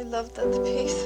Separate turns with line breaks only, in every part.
love that piece.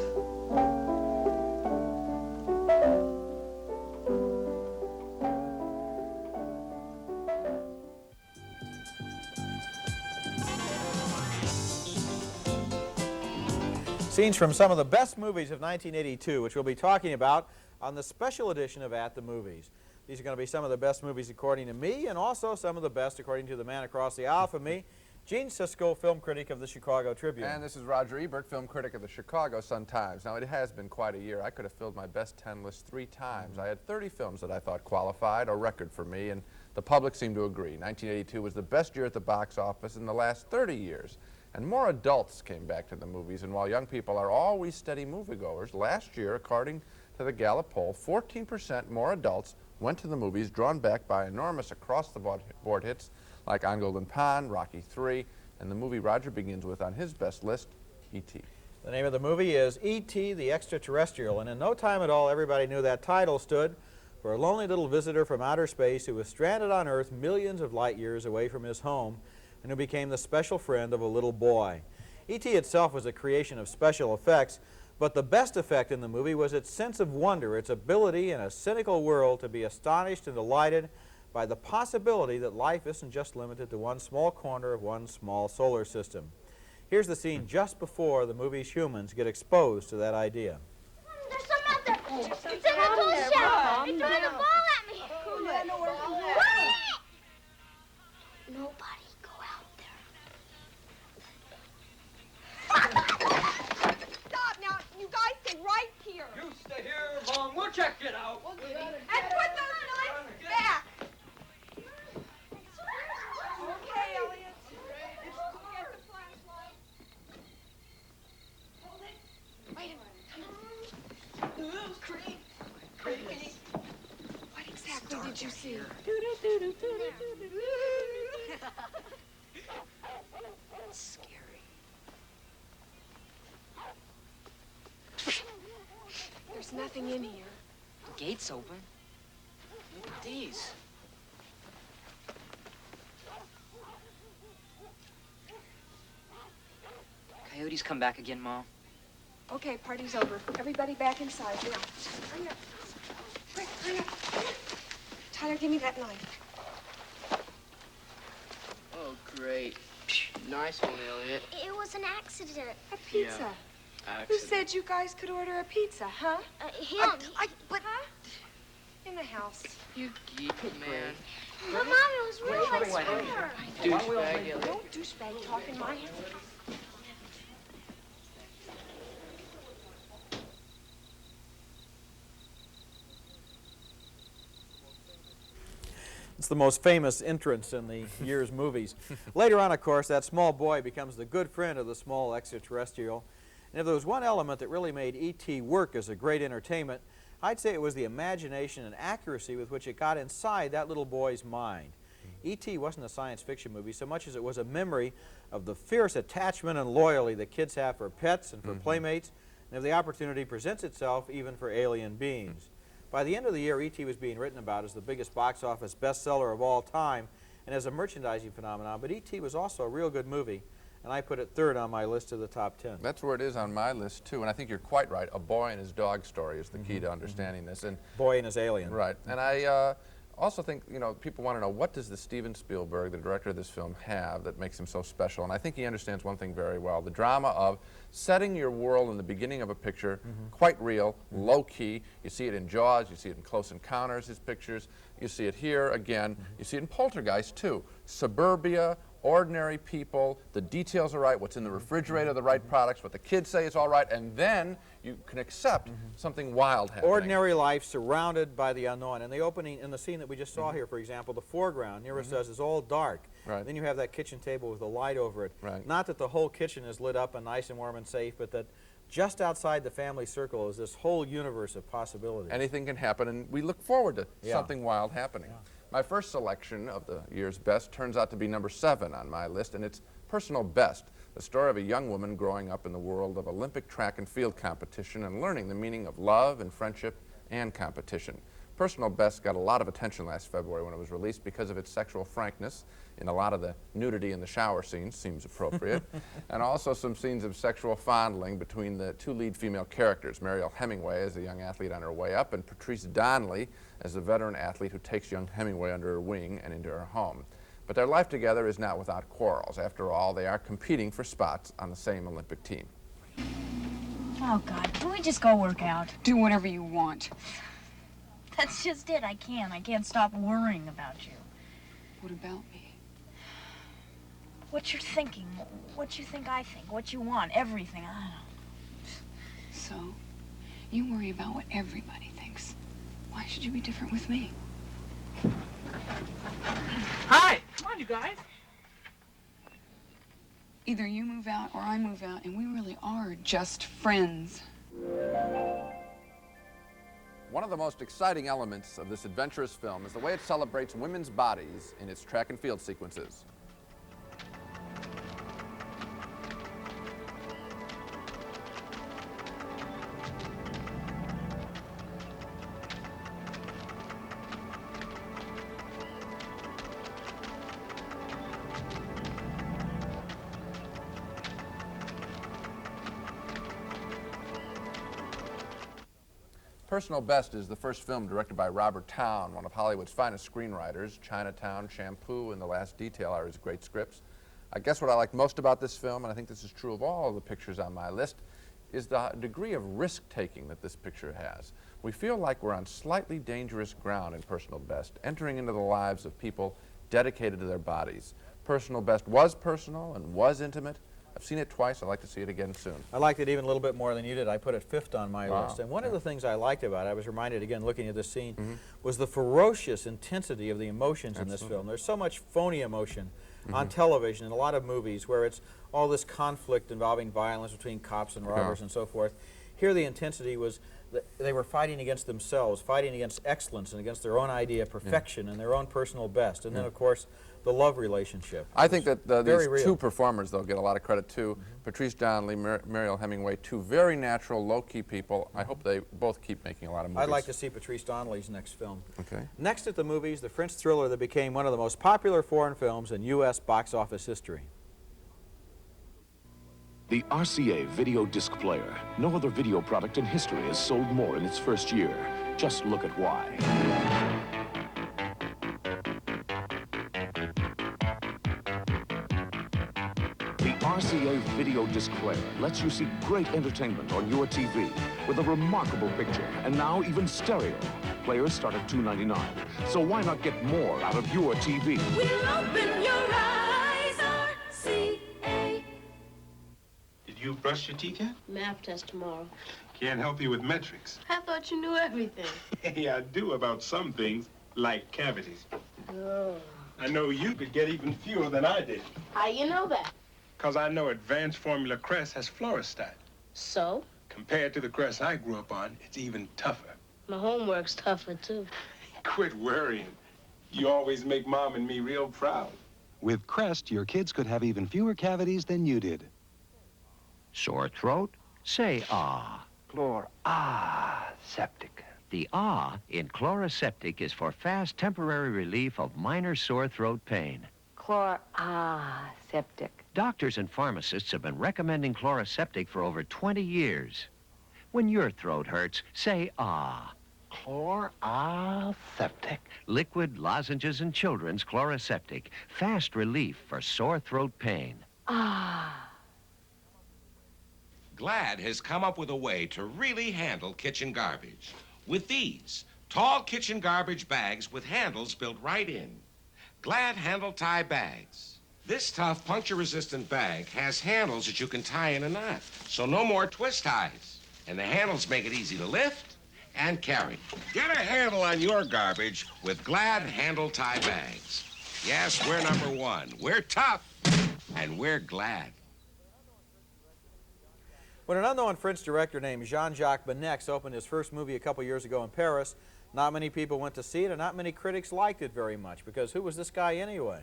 Scenes from some of the best movies of 1982, which we'll be talking about on the special edition of At the Movies. These are going to be some of the best movies according to me, and also some of the best according to the man across the aisle from me, Gene Siskel, film critic of the Chicago Tribune.
And this is Roger Ebert, film critic of the Chicago Sun-Times. Now, it has been quite a year. I could have filled my best 10 list 3 times. I had 30 films that I thought qualified, a record for me, and the public seemed to agree. 1982 was the best year at the box office in the last 30 years. And more adults came back to the movies, and while young people are always steady moviegoers, last year, according to the Gallup poll, 14% more adults went to the movies, drawn back by enormous across-the-board hits like On Golden Pond, Rocky III, and the movie Roger begins with on his best list, E.T.
The name of the movie is E.T. the Extraterrestrial, and in no time at all, everybody knew that title stood for a lonely little visitor from outer space who was stranded on Earth millions of light years away from his home, and who became the special friend of a little boy. E.T. itself was a creation of special effects, but the best effect in the movie was its sense of wonder, its ability in a cynical world to be astonished and delighted by the possibility that life isn't just limited to one small corner of one small solar system. Here's the scene just before the movie's humans get exposed to that idea.
There's some out there. It's in that tool shed. It's throwing the ball at me. Nobody go out there.
Stop now. You guys stay right here.
You stay here, Mom. We'll check it out.
And put those knives back. Okay, Elliot. Get the flashlight. Hold it. Wait a minute. Creep. What exactly did you see?
That's scary.
There's nothing in here.
The gate's open. Look at these. Coyotes come back again, Mom.
Okay, party's over. Everybody back inside. Now, hurry up. Quick, hurry up. Tyler, give me that knife.
Oh, great. Nice one, Elliot.
It was an accident.
A pizza. Who said you guys could order a pizza, huh?
Him.
But in the house.
You geek, man.
But Mom, it was real nice for her.
Douchebag, Elliot.
Don't douchebag talk in my house.
It's the most famous entrance in the year's movies. Later on, of course, that small boy becomes the good friend of the small extraterrestrial. And if there was one element that really made E.T. work as a great entertainment, I'd say it was the imagination and accuracy with which it got inside that little boy's mind. E.T. wasn't a science fiction movie so much as it was a memory of the fierce attachment and loyalty that kids have for pets and for playmates, and if the opportunity presents itself even for alien beings. By the end of the year, E.T. was being written about as the biggest box office bestseller of all time and as a merchandising phenomenon, but E.T. was also a real good movie, and I put it third on my list of the top 10.
That's where it is on my list, too, and I think you're quite right. A boy and his dog story is the key to understanding this. And
Boy and his alien.
right. And I also think, you know, people want to know, what does the Steven Spielberg, the director of this film, have that makes him so special? And I think he understands one thing very well, the drama of setting your world in the beginning of a picture, quite real, low-key. You see it in Jaws, you see it in Close Encounters, his pictures. You see it here again. You see it in Poltergeist, too. Suburbia, ordinary people, the details are right, what's in the refrigerator, the right products, what the kids say is all right, and then you can accept something wild happening.
Ordinary life surrounded by the unknown. And the opening, in the scene that we just saw here, for example, the foreground, near us says, is all dark.
Right.
Then you have that kitchen table with the light over it.
Right.
Not that the whole kitchen is lit up and nice and warm and safe, but that just outside the family circle is this whole universe of possibilities.
Anything can happen, and we look forward to something wild happening. My first selection of the year's best turns out to be number 7 on my list, and it's personal best, the story of a young woman growing up in the world of Olympic track and field competition and learning the meaning of love and friendship and competition. Personal Best got a lot of attention last February when it was released because of its sexual frankness. In a lot of the nudity in the shower scenes seems appropriate, and also some scenes of sexual fondling between the two lead female characters, Mariel Hemingway as the young athlete on her way up, and Patrice Donnelly as the veteran athlete who takes young Hemingway under her wing and into her home. But their life together is not without quarrels. After all, they are competing for spots on the same Olympic team.
Oh, God, can we just go work out?
Do whatever you want.
That's just it. I can't stop worrying about you.
What about me?
What you're thinking, what you think I think, what you want, everything. I don't know.
So, you worry about what everybody thinks. Why should you be different with me?
Hi! Come on, you guys.
Either you move out or I move out, and we really are just friends.
One of the most exciting elements of this adventurous film is the way it celebrates women's bodies in its track and field sequences. Personal Best is the first film directed by Robert Towne, one of Hollywood's finest screenwriters. Chinatown, Shampoo, and The Last Detail are his great scripts. I guess what I like most about this film, and I think this is true of all of the pictures on my list, is the degree of risk-taking that this picture has. We feel like we're on slightly dangerous ground in Personal Best, entering into the lives of people dedicated to their bodies. Personal Best was personal and was intimate. I've seen it twice. I'd like to see it again soon.
I liked it even a little bit more than you did. I put it 5th on my
Wow.
list. And one of the things I liked about it, I was reminded again looking at this scene, was the ferocious intensity of the emotions in this film. There's so much phony emotion on television in a lot of movies where it's all this conflict involving violence between cops and robbers and so forth. Here the intensity was they were fighting against themselves, fighting against excellence and against their own idea of perfection and their own personal best. And then, of course, the love relationship.
I think that
very
these
real.
two performers, though, get a lot of credit, too. Patrice Donnelly, Mariel Hemingway, two very natural, low-key people. I hope they both keep making a lot of movies.
I'd like to see Patrice Donnelly's next film.
Okay.
Next at the movies, the French thriller that became one of the most popular foreign films in U.S. box office history.
The RCA video disc player. No other video product in history has sold more in its first year. Just look at why. The RCA video disc player lets you see great entertainment on your TV with a remarkable picture, and now even stereo. Players start at $2.99, so why not get more out of your TV?
We'll open your eyes, RCA.
Did you brush your teeth yet?
Math test tomorrow.
Can't help you with metrics.
I thought you knew everything.
Hey, I do about some things, like cavities.
Oh.
I know you could get even fewer than I did.
How you know that?
Because I know Advanced Formula Crest has fluorostat.
So?
Compared to the Crest I grew up on, it's even tougher.
My homework's tougher, too.
Quit worrying. You always make Mom and me real proud.
With Crest, your kids could have even fewer cavities than you did.
Sore throat? Say ah.
Septic.
The ah in Chloraseptic is for fast temporary relief of minor sore throat pain.
Septic.
Doctors and pharmacists have been recommending Chloraseptic for over 20 years. When your throat hurts, say ah.
Septic.
Liquid, lozenges, and children's Chloraseptic. Fast relief for sore throat pain.
Glad has come up with a way to really handle kitchen garbage. With these tall kitchen garbage bags with handles built right in. Glad handle tie bags. This tough puncture-resistant bag has handles that you can tie in a knot, so no more twist ties. And the handles make it easy to lift and carry. Get a handle on your garbage with Glad handle tie bags. Yes, we're #1. We're tough, and we're glad.
When an unknown French director named Jean-Jacques Benex opened his first movie a couple years ago in Paris, not many people went to see it, and not many critics liked it very much, because who was this guy anyway?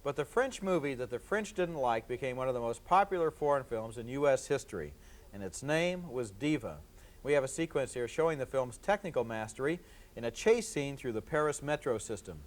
But the French movie that the French didn't like became one of the most popular foreign films in U.S. history, and its name was Diva. We have a sequence here showing the film's technical mastery in a chase scene through the Paris metro system.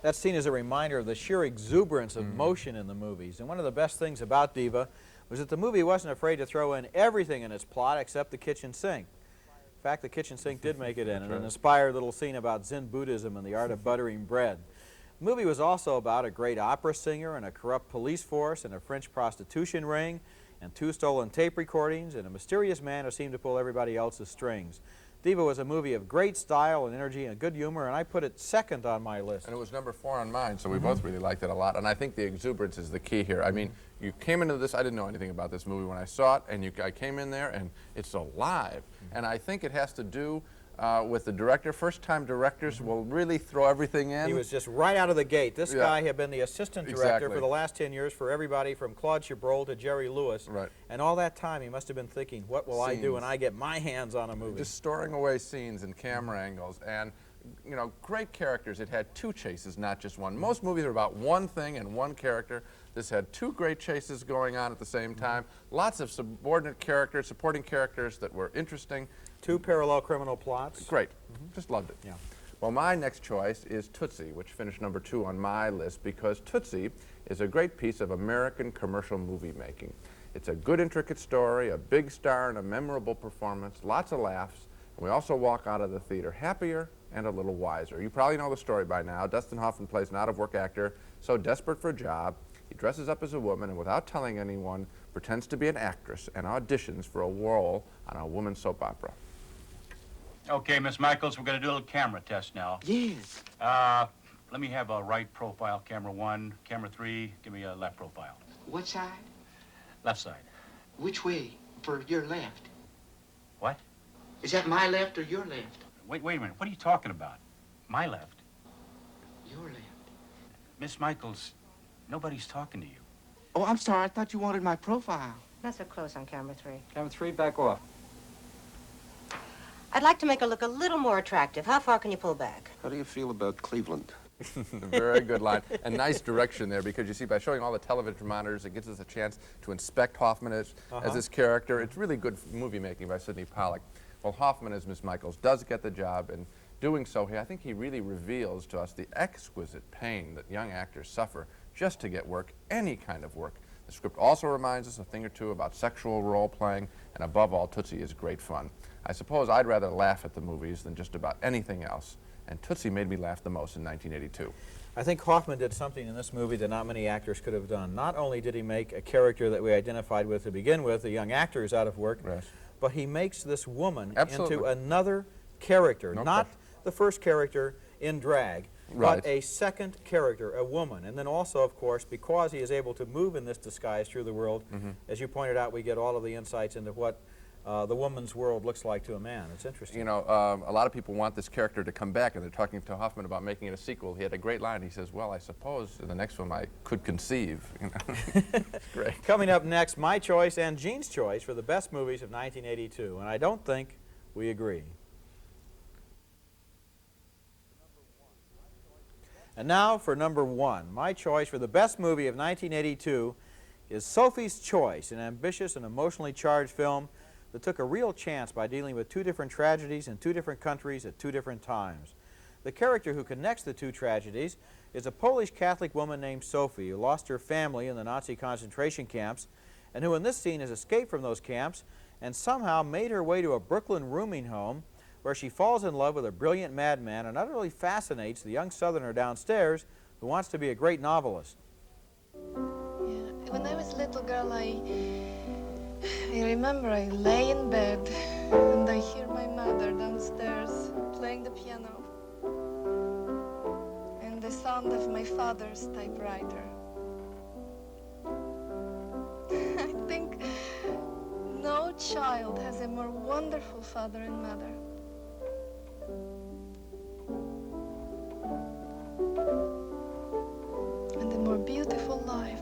That scene is a reminder of the sheer exuberance of motion in the movies. And one of the best things about Diva was that the movie wasn't afraid to throw in everything in its plot except the kitchen sink. In fact, the kitchen sink did make it in, an inspired little scene about Zen Buddhism and the art of buttering bread. The movie was also about a great opera singer and a corrupt police force and a French prostitution ring and 2 stolen tape recordings and a mysterious man who seemed to pull everybody else's strings. Diva was a movie of great style and energy and good humor, and I put it second on my list.
And it was number 4 on mine, so we both really liked it a lot. And I think the exuberance is the key here. I mean, you came into this, I didn't know anything about this movie when I saw it, and I came in there, and it's alive. And I think it has to do with the director. First-time directors will really throw everything in.
He was just right out of the gate. This guy had been the assistant director for the last 10 years for everybody from Claude Chabrol to Jerry Lewis.
Right.
And all that time he must have been thinking, what will I do when I get my hands on a movie?
Just storing away scenes and camera angles. And, you know, great characters. It had 2 chases, not just one. Most movies are about one thing and one character. This had 2 great chases going on at the same time. Lots of subordinate characters, supporting characters that were interesting.
2 parallel criminal plots.
Great. Just loved it.
Yeah.
Well, my next choice is Tootsie, which finished number 2 on my list because Tootsie is a great piece of American commercial movie making. It's a good, intricate story, a big star, and a memorable performance, lots of laughs, and we also walk out of the theater happier and a little wiser. You probably know the story by now. Dustin Hoffman plays an out-of-work actor, so desperate for a job. He dresses up as a woman and, without telling anyone, pretends to be an actress and auditions for a role on a woman's soap opera.
Okay, Miss Michaels, we're going to do a little camera test now.
Yes.
Let me have a right profile, camera 1. Camera 3, give me a left profile.
What side?
Left side.
Which way? For your left.
What?
Is that my left or your left?
Wait a minute. What are you talking about? My left?
Your left.
Miss Michaels, nobody's talking to you.
Oh, I'm sorry. I thought you wanted my profile.
Not so close on camera 3.
Camera 3, back off.
I'd like to make her look a little more attractive. How far can you pull back?
How do you feel about Cleveland?
Very good line. And nice direction there, because you see, by showing all the television monitors, it gives us a chance to inspect Hoffman as this character. It's really good movie making by Sidney Pollack. Well, Hoffman as Miss Michaels does get the job, and doing so, I think he really reveals to us the exquisite pain that young actors suffer just to get work, any kind of work. The script also reminds us a thing or two about sexual role-playing, and above all, Tootsie is great fun. I suppose I'd rather laugh at the movies than just about anything else, and Tootsie made me laugh the most in 1982.
I think Hoffman did something in this movie that not many actors could have done. Not only did he make a character that we identified with to begin with, the young actor who's out of work, but he makes this woman into another character, not the first character in drag, but a second character, a woman. And then also, of course, because he is able to move in this disguise through the world, as you pointed out, we get all of the insights into what the woman's world looks like to a man. It's interesting.
You know, a lot of people want this character to come back, and they're talking to Hoffman about making it a sequel. He had a great line. He says, well, I suppose in the next one I could conceive. You know? Great.
Coming up next, my choice and Gene's choice for the best movies of 1982, and I don't think we agree. And now for number 1. My choice for the best movie of 1982 is Sophie's Choice, an ambitious and emotionally charged film that took a real chance by dealing with 2 different tragedies in 2 different countries at 2 different times. The character who connects the 2 tragedies is a Polish Catholic woman named Sophie who lost her family in the Nazi concentration camps and who in this scene has escaped from those camps and somehow made her way to a Brooklyn rooming home where she falls in love with a brilliant madman and utterly fascinates the young southerner downstairs who wants to be a great novelist.
Yeah. When I was a little girl, I
remember I lay in bed and I hear my mother downstairs playing the piano and the sound of my father's typewriter. I think no child has a more wonderful father and mother. And a more beautiful life.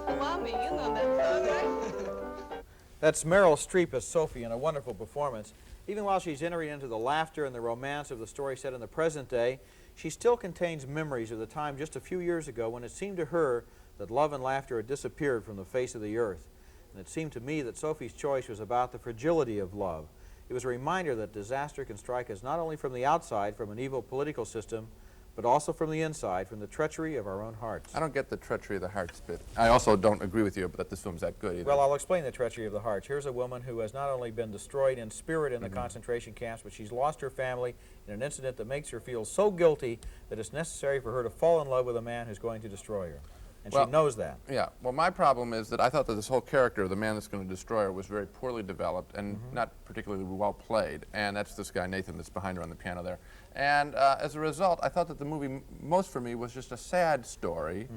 Salami, you know that song, right?
That's Meryl Streep as Sophie in a wonderful performance. Even while she's entering into the laughter and the romance of the story set in the present day, she still contains memories of the time just a few years ago when it seemed to her that love and laughter had disappeared from the face of the earth. And it seemed to me that Sophie's choice was about the fragility of love. It was a reminder that disaster can strike us not only from the outside, from an evil political system, but also from the inside, from the treachery of our own hearts.
I don't get the treachery of the hearts bit. I also don't agree with you that this film's that good either.
Well, I'll explain the treachery of the hearts. Here's a woman who has not only been destroyed in spirit in the concentration camps, but she's lost her family in an incident that makes her feel so guilty that it's necessary for her to fall in love with a man who's going to destroy her. And she knows that.
Yeah. Well, my problem is that I thought that this whole character, the man that's going to destroy her, was very poorly developed and not particularly well played. And that's this guy, Nathan, that's behind her on the piano there. And as a result, I thought that the movie, most for me, was just a sad story,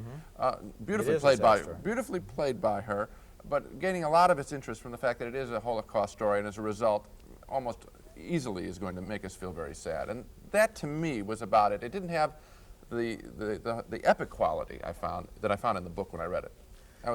beautifully played by her, but gaining a lot of its interest from the fact that it is a Holocaust story, and as a result, almost easily is going to make us feel very sad. And that, to me, was about it. It didn't have the epic quality I found in the book when I read it.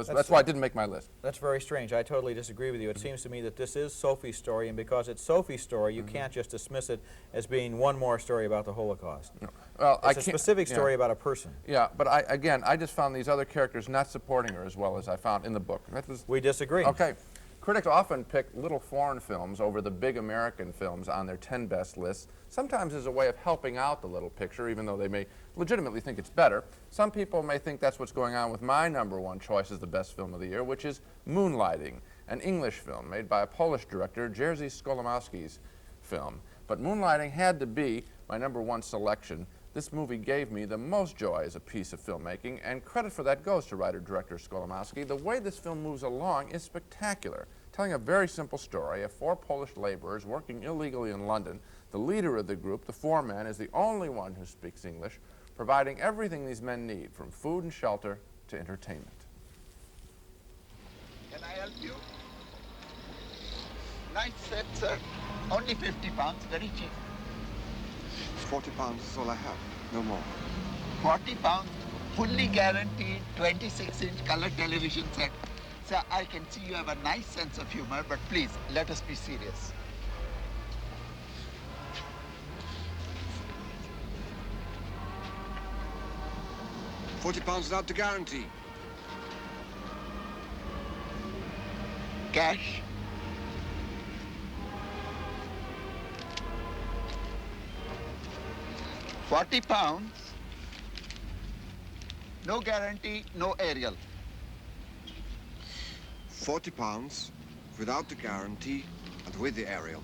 That's why it didn't make my list.
That's very strange. I totally disagree with you. It seems to me that this is Sophie's story, and because it's Sophie's story, you can't just dismiss it as being one more story about the Holocaust.
No. Well,
it's a specific story about a person.
Yeah, but I just found these other characters not supporting her as well as I found in the book.
We disagree.
Okay. Critics often pick little foreign films over the big American films on their 10 best lists, sometimes as a way of helping out the little picture, even though they may legitimately think it's better. Some people may think that's what's going on with my #1 choice as the best film of the year, which is Moonlighting, an English film made by a Polish director, Jerzy Skolimowski's film. But Moonlighting had to be my #1 selection. This movie gave me the most joy as a piece of filmmaking, and credit for that goes to writer-director Skolimowski. The way this film moves along is spectacular, telling a very simple story of 4 Polish laborers working illegally in London. The leader of the group, the foreman, is the only one who speaks English, providing everything these men need, from food and shelter to entertainment.
Can I help you? Nice set, sir. Only £50, very cheap.
£40 is all I have, no more.
£40, fully guaranteed 26-inch color television set. Sir, I can see you have a nice sense of humor, but please, let us be serious.
£40 without the guarantee.
Cash. £40. No guarantee, no aerial.
£40 without the guarantee and with the aerial.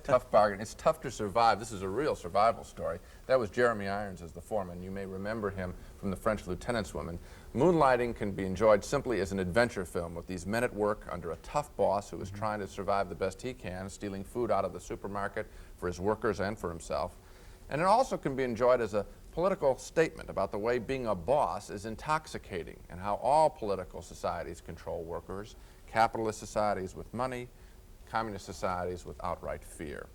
Tough bargain. It's tough to survive. This is a real survival story. That was Jeremy Irons as the foreman. You may remember him from The French Lieutenant's Woman. Moonlighting can be enjoyed simply as an adventure film with these men at work under a tough boss who is trying to survive the best he can, stealing food out of the supermarket for his workers and for himself. And it also can be enjoyed as a political statement about the way being a boss is intoxicating and how all political societies control workers, capitalist societies with money, communist societies with outright fear.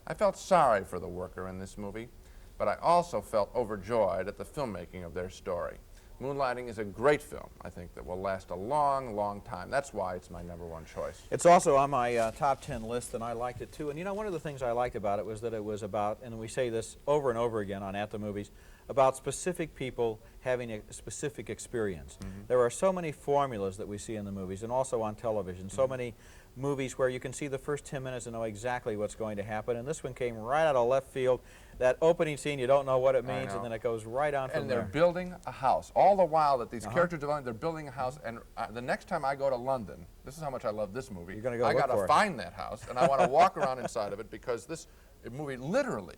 I felt sorry for the worker in this movie, but I also felt overjoyed at the filmmaking of their story. Moonlighting is a great film, I think, that will last a long, long time. That's why it's my #1 choice.
It's also on my top 10 list, and I liked it too. And you know, one of the things I liked about it was that it was about, and we say this over and over again on At the Movies, about specific people having a specific experience. There are so many formulas that we see in the movies, and also on television, so many movies where you can see the first 10 minutes and know exactly what's going to happen, and this one came right out of left field. that opening scene, you don't know what it means,
know.
and then it goes right on from
And
there.
they're building a house. All the while that these characters are they're building a house. And the next time I go to London, this is how much I love this movie.
You're gonna go
I
look
got
for
to
it.
find that house, and I want to walk around inside of it because this movie literally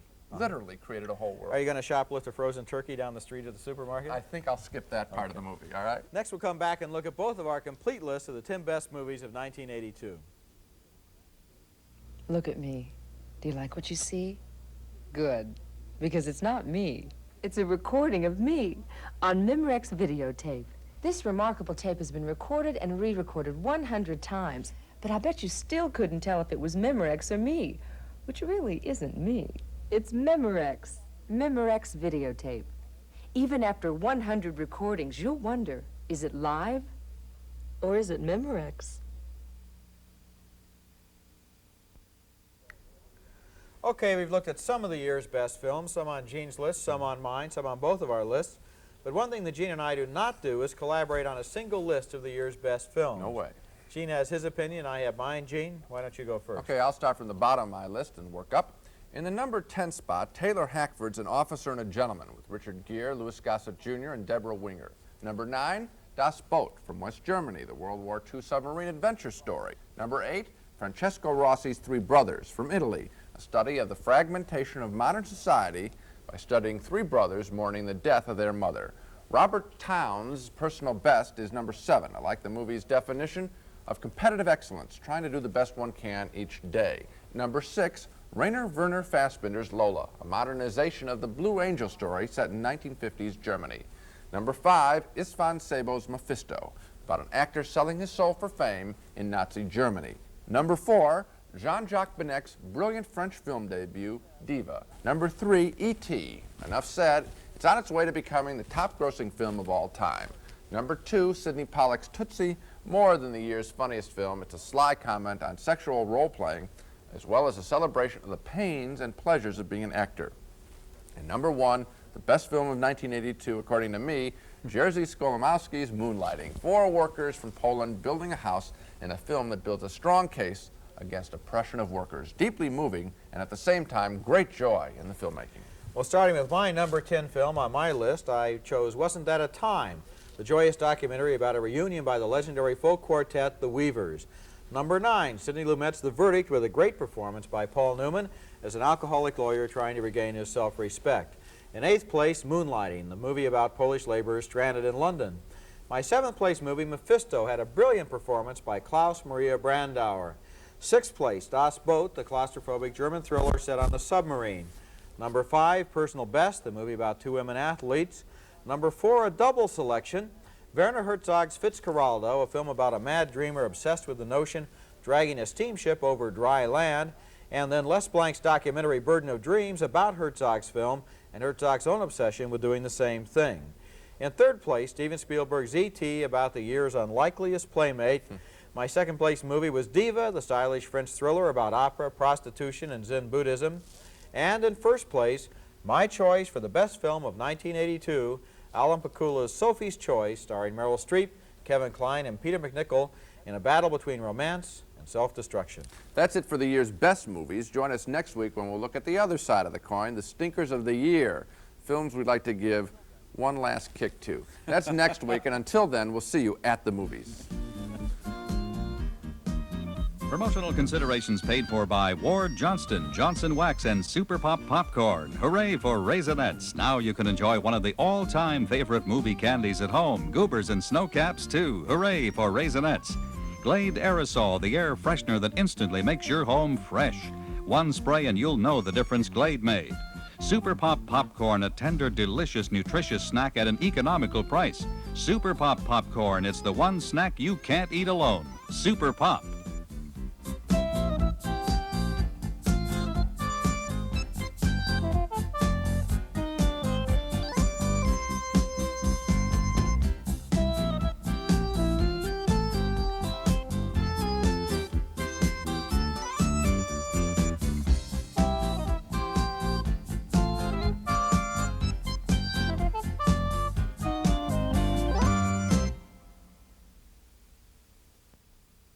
created a whole world.
Are you going to shoplift a frozen turkey down the street of the supermarket?
I think I'll skip that part of the movie, all right?
Next, we'll come back and look at both of our complete lists of the 10 best movies of 1982.
Look at me. Do you like what you see? Good. Because it's not me. It's a recording of me on Memorex videotape. This remarkable tape has been recorded and re-recorded 100 times, but I bet you still couldn't tell if it was Memorex or me, which really isn't me. It's Memorex. Memorex videotape. Even after 100 recordings, you'll wonder, is it live or is it Memorex?
Okay, we've looked at some of the year's best films, some on Gene's list, some on mine, some on both of our lists. But one thing that Gene and I do not do is collaborate on a single list of the year's best films.
No way.
Gene has his opinion, I have mine. Gene, why don't you go first?
Okay, I'll start from the bottom of my list and work up. In the number 10 spot, Taylor Hackford's An Officer and a Gentleman with Richard Gere, Louis Gossett Jr., and Deborah Winger. Number 9, Das Boot from West Germany, the World War II submarine adventure story. Number 8, Francesco Rossi's Three Brothers from Italy, a study of the fragmentation of modern society by studying three brothers mourning the death of their mother. Robert Towne's personal best is number 7. I like the movie's definition of competitive excellence, trying to do the best one can each day. Number 6, Rainer Werner Fassbinder's Lola, a modernization of the Blue Angel story set in 1950s Germany. Number 5, Istvan Sabo's Mephisto, about an actor selling his soul for fame in Nazi Germany. Number 4, Jean-Jacques Benet's brilliant French film debut, Diva. Number 3, E.T. Enough said, it's on its way to becoming the top-grossing film of all time. Number 2, Sidney Pollack's Tootsie, more than the year's funniest film. It's a sly comment on sexual role-playing, as well as a celebration of the pains and pleasures of being an actor. And number 1, the best film of 1982, according to me, Jerzy Skolimowski's Moonlighting. 4 workers from Poland building a house in a film that builds a strong case against oppression of workers. Deeply moving, and at the same time, great joy in the filmmaking.
Well, starting with my number 10 film on my list, I chose Wasn't That a Time?, the joyous documentary about a reunion by the legendary folk quartet, the Weavers. Number 9, Sidney Lumet's The Verdict, with a great performance by Paul Newman as an alcoholic lawyer trying to regain his self-respect. In 8th place, Moonlighting, the movie about Polish laborers stranded in London. My 7th place movie, Mephisto, had a brilliant performance by Klaus Maria Brandauer. 6th place, Das Boot, the claustrophobic German thriller set on the submarine. Number 5, Personal Best, the movie about 2 women athletes. Number 4, a double selection, Werner Herzog's Fitzcarraldo, a film about a mad dreamer obsessed with the notion dragging a steamship over dry land, and then Les Blanc's documentary Burden of Dreams about Herzog's film and Herzog's own obsession with doing the same thing. In 3rd place, Steven Spielberg's E.T. about the year's unlikeliest playmate. My 2nd place movie was Diva, the stylish French thriller about opera, prostitution, and Zen Buddhism. And in 1st place, my choice for the best film of 1982, Alan Pakula's Sophie's Choice, starring Meryl Streep, Kevin Kline, and Peter MacNicol in a battle between romance and self-destruction.
That's it for the year's best movies. Join us next week when we'll look at the other side of the coin, the stinkers of the year, films we'd like to give one last kick to. That's next week, and until then, we'll see you at the movies.
Promotional considerations paid for by Ward Johnston, Johnson Wax, and Super Pop Popcorn. Hooray for Raisinets. Now you can enjoy one of the all-time favorite movie candies at home. Goobers and Snow Caps, too. Hooray for Raisinets. Glade Aerosol, the air freshener that instantly makes your home fresh. One spray and you'll know the difference Glade made. Super Pop Popcorn, a tender, delicious, nutritious snack at an economical price. Super Pop Popcorn, it's the one snack you can't eat alone. Super Pop.